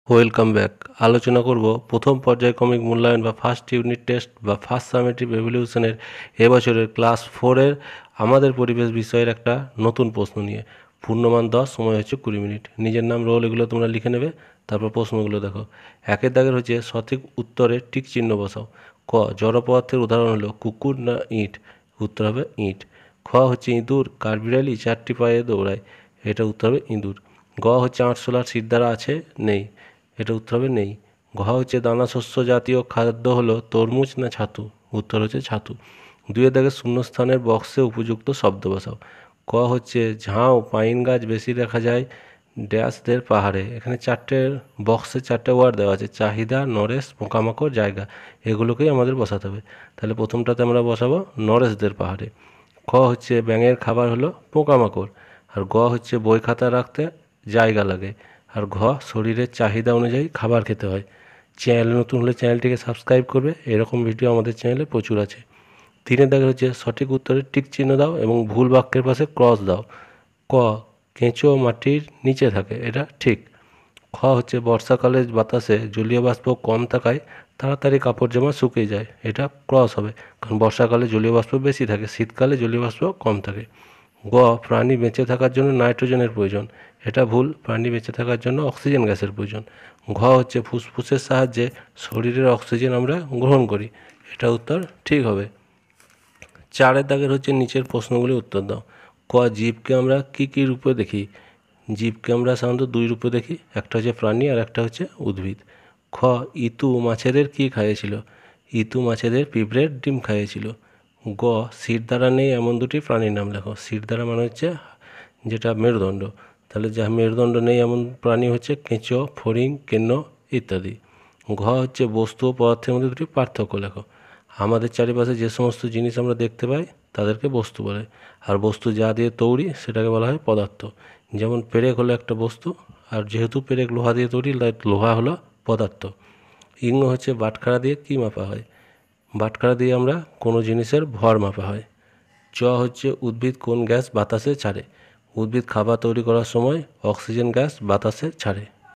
Welcome back. আলোচনা করব প্রথম পর্যায়ক্রমিক মূল্যায়ন বা ফার্স্ট ইউনিট টেস্ট বা ফার্স্ট সামেটিভ এভ্যালুয়েশনের এবছরের ক্লাস 4-এর আমাদের পরিবেশ বিষয়ের একটা নতুন প্রশ্ন নিয়ে। পূর্ণমান 10, সময় হচ্ছে 20 মিনিট। নিজের নাম, রোল এগুলো তোমরা লিখে নেবে। তারপর প্রশ্নগুলো দেখো। একের দাগের হচ্ছে সঠিক উত্তরে টিক চিহ্ন বসাও। ক, জড় পদার্থের উদাহরণ হলো কুকুর না ইঁট? উত্তর হবে ইঁট। খ হচ্ছে ইঁদুর কার বিড়ালি 4টি পায়ে দৌড়ায়? এটা উত্তর হবে ইঁদুর। গ হচ্ছে আরশোলার শিরদাঁড়া আছে নেই? এটা উত্তর হবে নেই। ঘ হচ্ছে দানা শস্য জাতীয় খাদ্য হলো তরমুজ না ছাতু? উত্তর হচ্ছে ছাতু। দুইয়ের দাগে শূন্যস্থানের বক্সে উপযুক্ত শব্দ বসাও। ক হচ্ছে ঝাউ পাইন গাছ বেশি দেখা যায় ড্যাশদের পাহাড়ে। এখানে বক্সে 4টে ওয়ার্ড দেওয়া আছে: চাহিদা, নরেশ, পোকামাকড়, জায়গা। এগুলোকেই আমাদের বসাতে হবে। তাহলে প্রথমটাতে আমরা বসাবো নরেশদের পাহাড়ে। খ হচ্ছে ব্যাঙের খাবার হলো পোকামাকড়। আর গ হচ্ছে বই খাতা রাখতে জায়গা লাগে। আর ঘ শরীরের চাহিদা অনুযায়ী খাবার খেতে হয়। চ্যানেল নতুন হলে চ্যানেলটিকে সাবস্ক্রাইব করবে, এরকম ভিডিও আমাদের চ্যানেলে প্রচুর আছে। তিনের দাগে হচ্ছে সঠিক উত্তরে টিক চিহ্ন দাও এবং ভুল বাক্যের পাশে ক্রস দাও। ক, কেঁচো মাটির নিচে থাকে, এটা ঠিক। খ হচ্ছে বর্ষাকালে বাতাসে জলীয় বাষ্প কম থাকায় তাড়াতাড়ি কাপড় জামা শুকিয়ে যায়, এটা ক্রস হবে, কারণ বর্ষাকালে জলীয় বাষ্প বেশি থাকে, শীতকালে জলীয় বাষ্প কম থাকে। গ, প্রাণী বেঁচে থাকার জন্য নাইট্রোজেনের প্রয়োজন, এটা ভুল, প্রাণী বেঁচে থাকার জন্য অক্সিজেন গ্যাসের প্রয়োজন। ঘ হচ্ছে ফুসফুসের সাহায্যে শরীরের অক্সিজেন আমরা গ্রহণ করি, এটা উত্তর ঠিক হবে। চারের দাগের হচ্ছে নিচের প্রশ্নগুলি উত্তর দাও। ক, জীবকে আমরা কী কী রূপে দেখি? জীবকে আমরা সাধারণত দুই রূপে দেখি, একটা হচ্ছে প্রাণী আর একটা হচ্ছে উদ্ভিদ। খ, ইতু মাছেদের কী খাইয়েছিল? ইতু মাছেদের পিঁপড়ের ডিম খাইয়েছিল। গ, শিরদাঁড়া নেই এমন দুটি প্রাণীর নাম লেখো। শিরদাঁড়া মানে হচ্ছে যেটা মেরুদণ্ড, তাহলে যা মেরুদণ্ড নেই এমন প্রাণী হচ্ছে কেঁচো, ফড়িং, কেন্ন ইত্যাদি। ঘ হচ্ছে বস্তু ও পদার্থের মধ্যে দুটি পার্থক্য লেখো। আমাদের চারিপাশে যে সমস্ত জিনিস আমরা দেখতে পাই তাদেরকে বস্তু বলে, আর বস্তু যা দিয়ে তৈরি সেটাকে বলা হয় পদার্থ। যেমন পেরেক হলো একটা বস্তু, আর যেহেতু পেরেক লোহা দিয়ে তৈরি, লোহা হলো পদার্থ। ইং হচ্ছে বাটখারা দিয়ে কী মাপা হয়? বাটখারা দিয়ে আমরা কোনো জিনিসের ভর মাপা হয়। চ হচ্ছে উদ্ভিদ কোন গ্যাস বাতাসে ছাড়ে? উদ্ভিদ খাবার তৈরি করার সময় অক্সিজেন গ্যাস বাতাসে ছাড়ে,